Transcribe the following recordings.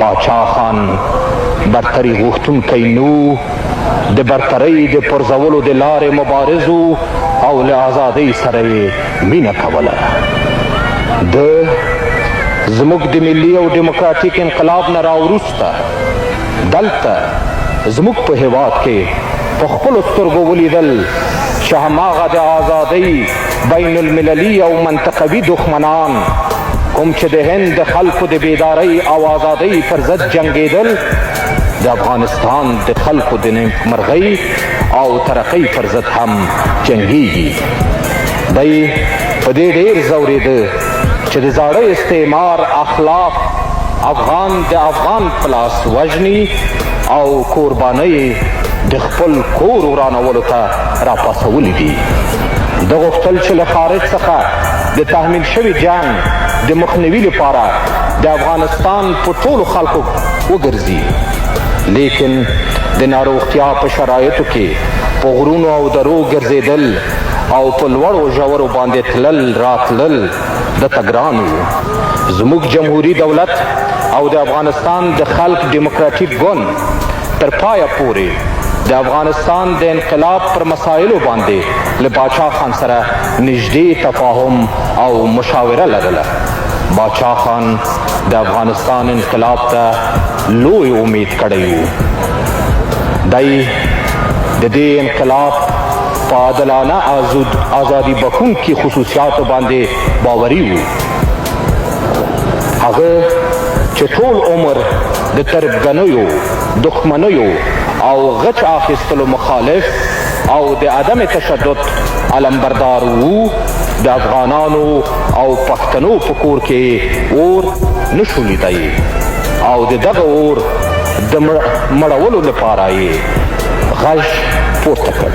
باچا خان برتري غوښتونکی نو د برترۍ د پرځولو د لارې مبارز او له ازادۍ سره یې مینه کوله. زموږ د ملي او ډیموکراتیک انقلاب نه راوروسته دلته زموږ په هیواد کې په خپلو سترګو ولیدل چې هماغه د ازادۍ بین المللي او منطقوي دښمنان کوم چې د هند د خلکو د بیدارۍ او ازادۍ پر ضد جنګېدل د افغانستان د خلکو د نیکمرغۍ او ترقۍ پر ضد هم جنګېږي. دی په دې ډېر ځورېده چې د زاړه استعمار اخلاق افغان د افغان په لاس وژني او قربانۍ د خپل کور ورانولو ته راپاڅولي دي. ده غوښتل چې له خارج څخه د تحمیل شوي جنګ د مخنیوي لپاره د افغانستان په ټولو خلکو وګرځي، لیکن د ناروغتیا په شرایطو کې په غرونو او درو ګرځېدل او په لوړو ژورو باندې تلل راتلل دته ګران وو. زموږ جمهوري دولت او د افغانستان د خلق ډیموکراتیک ګوند تر پایه پورې د افغانستان د انقلاب پر مسایلو باندې له باچا خان سره نږدې تفاهم او مشاوره لرله. باچا خان د افغانستان انقلاب ته لوی امید کړی و. دی د دې انقلاب په عادلانه ازادي بخښونکي خصوصیاتو باندې باوري و. هغه چې ټول عمر د تربګنیو دښمنیو او غچ اخیستلو مخالف او د عدم تشدد علمبردار و، د افغانانو او پښتنو په کور کې اور نشو لیدی او د دغه اور د مړولو لپاره یې غږ پورته کړ.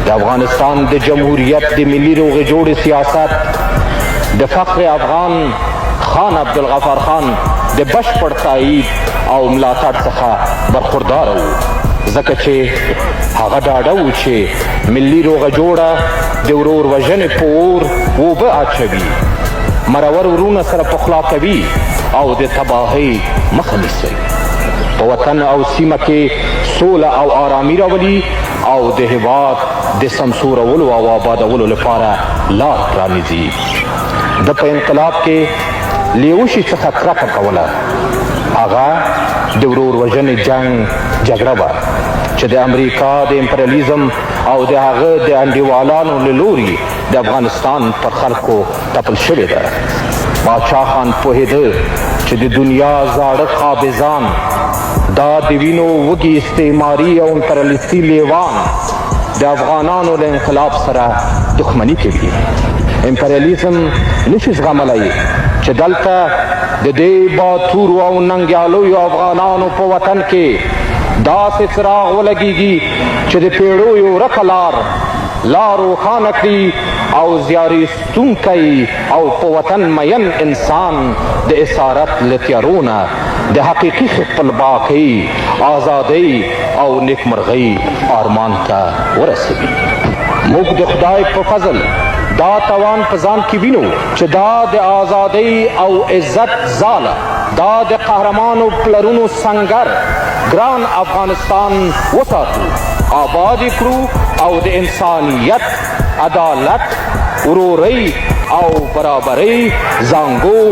د افغانستان د جمهوریت د ملي روغې جوړې سیاست د فخر افغان خان عبدالغفار خان د بشپړ تایید او ملاتړ څخه برخورداره و، ځکه چې هغه ډاډه و چې ملي روغه جوړه د ورور وژنې په اور اوبه اچوي، مرور ورونه سره پخلا کوي او د تباهۍ مخه نیسي، په وطن او سیمه کې سوله او آرامي راولي او د هېواد د سمسورولو او آبادولو لپاره لار پرانیزي. د په انقلاب کې له یو شي څخه کرکه کوله، هغه د ورور وژنې جګړه وه چې د امریکا د امپریالیزم او د هغه د انډیوالانو له لوري د افغانستان پر خلکو تپل شوې ده. باچا خان پوهېده چې د دنیا زاړه قابضان دا د وینو وږي استعماري او امپریالیستي لیوان د افغانانو له انقلاب سره دښمني کوي. امپریالیزم نشي زغملی چې دلته د دې باتورو او ننګیالیو افغانانو په وطن کې داسې څراغ ولګېږي چې د پیړیو ورکه لار روښانه کړي او زیارېستونکی او په وطن مین انسان د اسارت له تیارو نه د حقیقي خپلواکۍ ازادۍ او نیکمرغۍ آرمان ته ورسوي. موږ د خدای په فضل دا توان په ځان کې وینو چې دا د ازادۍ او عزت ځاله، دا د قهرمانو پلرونو سنګر ګران افغانستان وساتو، آباد کړو او د انسانیت، عدالت، ورورۍ او برابرۍ زانګو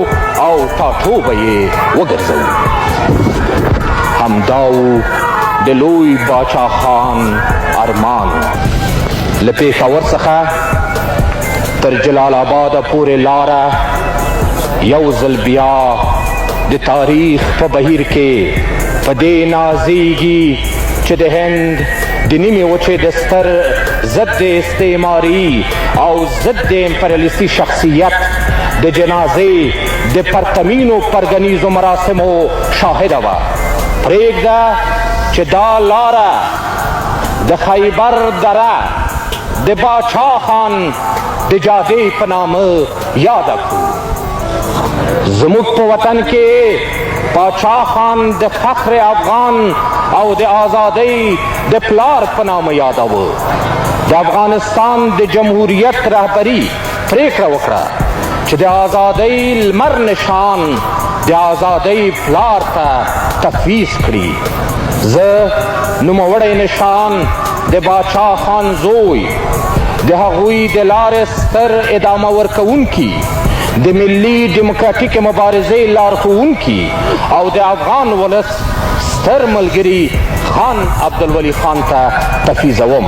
او ټاټوبه یې وګرځوو. همدا و د لوی باچا خان ارمان. له پېښور څخه تر جلال آباده پورې لاره یو ځل بیا د تاریخ په بهیر کې په دې نازیږي چې د هند د نیمې وچې د ستر ضد استعماري او ضد امپریالیستي شخصیت د جنازې د پرتمینو پرګنیزو مراسمو شاهده وه. پرېږده چې دا لاره د خیبر دره د باچا خان د جادې په نامه یاده کړو. زموږ په وطن کې باچا خان د فخر افغان او د آزادۍ د پلار په نامه یادوه. د افغانستان د جمهوریت رهبري پریکړه وکړه چې د آزادۍ لمر نشان د آزادۍ پلار ته تفویض کړي. زه نوموړی نشان د باچا خان زوی، د هغوی د لارې ستر ادامه ورکوونکي، د ملي ډیموکراتیکې مبارزې لارښوونکي او د افغان ولس ستر ملګري خان عبدالولي خان ته تفویضوم.